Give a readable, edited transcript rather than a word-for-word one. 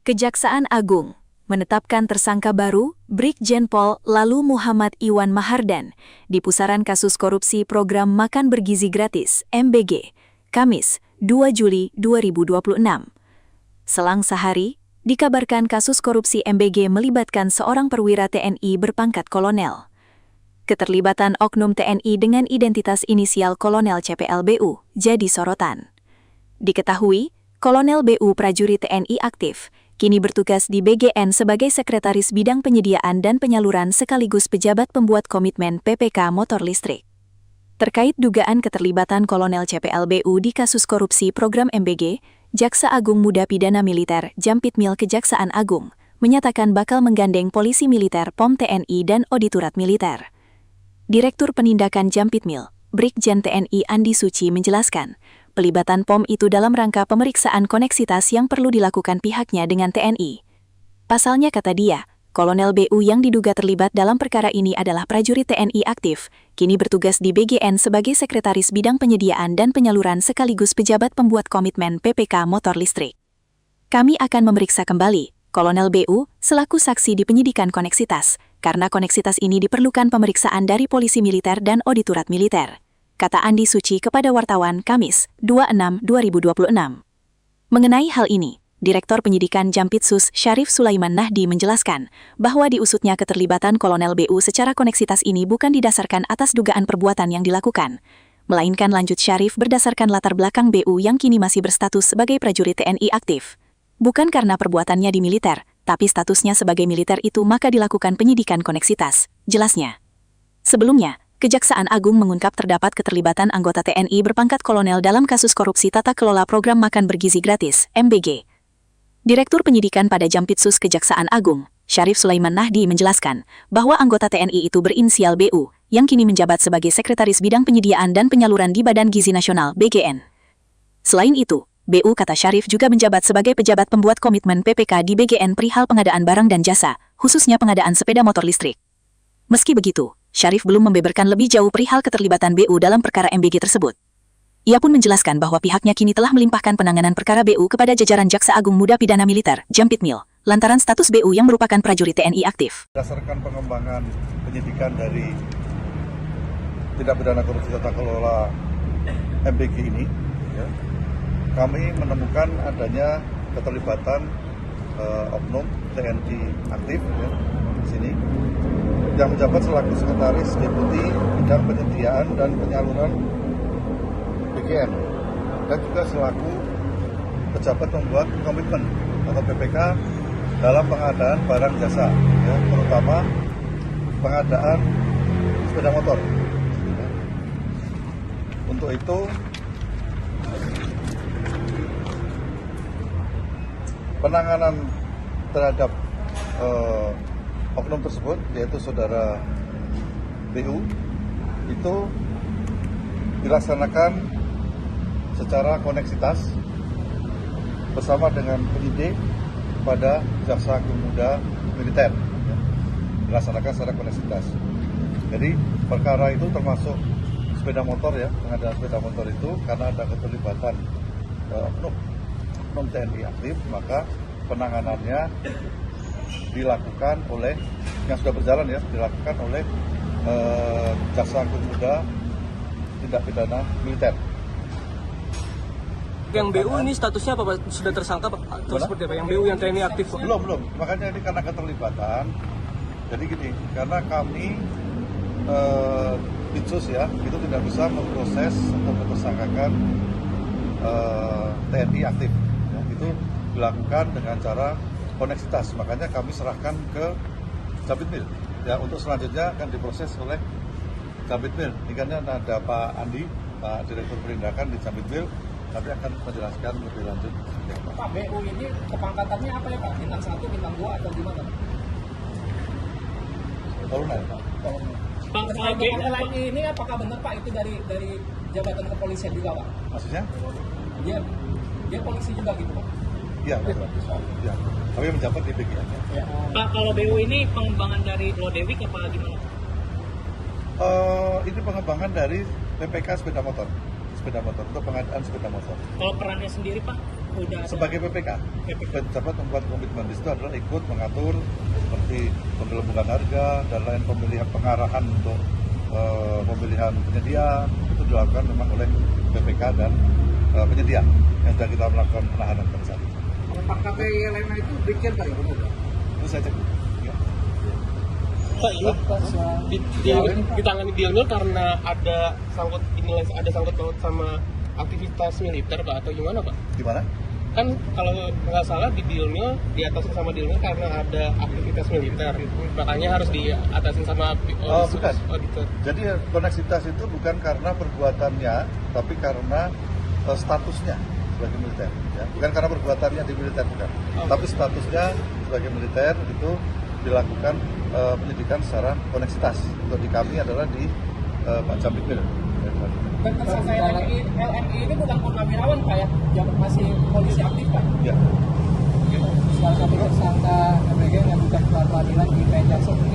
Kejaksaan Agung menetapkan tersangka baru Brigjen Pol Lalu Muhammad Iwan Mahardan di pusaran kasus korupsi program Makan Bergizi Gratis (MBG), Kamis, 2 Juli 2026. Selang sehari, dikabarkan kasus korupsi MBG melibatkan seorang perwira TNI berpangkat kolonel. Keterlibatan oknum TNI dengan identitas inisial Kolonel CPLBU jadi sorotan. Diketahui, Kolonel BU prajurit TNI aktif, kini bertugas di BGN sebagai Sekretaris Bidang Penyediaan dan Penyaluran sekaligus pejabat pembuat komitmen PPK motor listrik. Terkait dugaan keterlibatan Kolonel CPLBU di kasus korupsi program MBG, Jaksa Agung Muda Pidana Militer Jampitmil Kejaksaan Agung menyatakan bakal menggandeng Polisi Militer POM TNI dan Auditorat Militer. Direktur Penindakan Jampitmil, Brigjen TNI Andi Suci menjelaskan, pelibatan POM itu dalam rangka pemeriksaan koneksitas yang perlu dilakukan pihaknya dengan TNI. Pasalnya kata dia, Kolonel BU yang diduga terlibat dalam perkara ini adalah prajurit TNI aktif, kini bertugas di BGN sebagai Sekretaris Bidang Penyediaan dan Penyaluran sekaligus pejabat pembuat komitmen PPK motor listrik. Kami akan memeriksa kembali Kolonel BU selaku saksi di penyidikan koneksitas, karena koneksitas ini diperlukan pemeriksaan dari Polisi Militer dan Auditorat Militer, kata Andi Suci kepada wartawan Kamis, 26/2026. Mengenai hal ini, Direktur Penyidikan Jampitsus Syarif Sulaiman Nahdi menjelaskan bahwa diusutnya keterlibatan Kolonel BU secara koneksitas ini bukan didasarkan atas dugaan perbuatan yang dilakukan, melainkan lanjut Syarif berdasarkan latar belakang BU yang kini masih berstatus sebagai prajurit TNI aktif. Bukan karena perbuatannya di militer, tapi statusnya sebagai militer itu maka dilakukan penyidikan koneksitas, jelasnya. Sebelumnya, Kejaksaan Agung mengungkap terdapat keterlibatan anggota TNI berpangkat kolonel dalam kasus korupsi tata kelola program Makan Bergizi Gratis (MBG). Direktur Penyidikan pada Jampitsus Kejaksaan Agung, Syarif Sulaiman Nahdi menjelaskan bahwa anggota TNI itu berinisial BU, yang kini menjabat sebagai Sekretaris Bidang Penyediaan dan Penyaluran di Badan Gizi Nasional (BGN). Selain itu, BU kata Syarif juga menjabat sebagai pejabat pembuat komitmen PPK di BGN perihal pengadaan barang dan jasa, khususnya pengadaan sepeda motor listrik. Meski begitu, Syarif belum membeberkan lebih jauh perihal keterlibatan BU dalam perkara MBG tersebut. Ia pun menjelaskan bahwa pihaknya kini telah melimpahkan penanganan perkara BU kepada jajaran Jaksa Agung Muda Pidana Militer Jampitmil, lantaran status BU yang merupakan prajurit TNI aktif. Berdasarkan pengembangan penyidikan dari tindak pidana korupsi tata kelola MBG ini, ya, kami menemukan adanya keterlibatan oknum TNI aktif ya, di sini yang menjabat selaku Sekretaris Deputi Bidang Penyediaan dan Penyaluran BGN dan juga selaku pejabat pembuat komitmen atau PPK dalam pengadaan barang jasa, ya, terutama pengadaan sepeda motor. Untuk itu, penanganan terhadap oknum tersebut, yaitu saudara BU, itu dilaksanakan secara koneksitas bersama dengan penyidik pada Jaksa Agung Muda Militer, ya, dilaksanakan secara koneksitas. Jadi perkara itu termasuk sepeda motor, ya, pengadaan sepeda motor itu karena ada keterlibatan oknum TNI aktif, maka penanganannya dilakukan oleh yang sudah berjalan, ya, dilakukan oleh Jaksa Agung Muda Tindak Pidana Militer. Yang BU ini statusnya apa, Pak? Sudah tersangka, Pak? Atau seperti apa? Yang BU yang TNI aktif, Pak? Belum. Makanya ini karena keterlibatan. Jadi gini, karena kami Ditsus, ya, itu tidak bisa memproses atau mentersangkakan TNI aktif. Ya, itu dilakukan dengan cara koneksitas. Makanya kami serahkan ke Jampitmil. Ya, untuk selanjutnya akan diproses oleh Jampitmil. Ini kan ada Pak Andi, Pak Direktur Penindakan di Jampitmil, tapi akan menjelaskan lebih lanjut. Pak, BU ini kepangkatannya apa ya, Pak? Bintang 1, bintang 2 atau gimana? Kolonel, Pak. Pak, kolonel ini apakah benar, Pak, itu dari jabatan kepolisian juga, Pak? Maksudnya? Dia polisi juga gitu, Pak? Iya, ya. Tapi menjabat di BGN. Ya. Pak, kalau BU ini pengembangan dari Lodewijk apa gimana? Ini pengembangan dari PPK sepeda motor untuk pengadaan sepeda motor. Kalau perannya sendiri, Pak? udah ada sebagai PPK. Pejabat membuat komitmen di situ adalah ikut mengatur seperti penggelembungan harga dan lain pemilihan pengarahan untuk pemilihan penyedia itu dilakukan memang oleh PPK dan penyedia yang sudah kita melakukan penahanan pada saat itu. Pak KPI lainnya itu Brigjen Pak ya benar? Itu saya cek. Ya. Pak, ini ditangani Dionil karena ada sangkut paut sama aktivitas militer Pak atau gimana Pak? Gimana? Kan kalau nggak salah di Dionil diatasin sama Dionil karena ada aktivitas militer, makanya harus diatasin sama Bukan. auditor. Jadi koneksitas itu bukan karena perbuatannya, tapi karena statusnya sebagai militer. Ya. Bukan karena perbuatannya di militer, bukan. Tapi statusnya sebagai militer itu dilakukan penyidikan secara koneksitas. Untuk di kami adalah di Pak Jamil. Dan tersangka LMI ini bukan purnawirawan Pak ya, yang masih polisi aktif Pak. Ya. Salah satu tersangka MBG yang mengajukan pra peradilan di PN Jaksel mungkin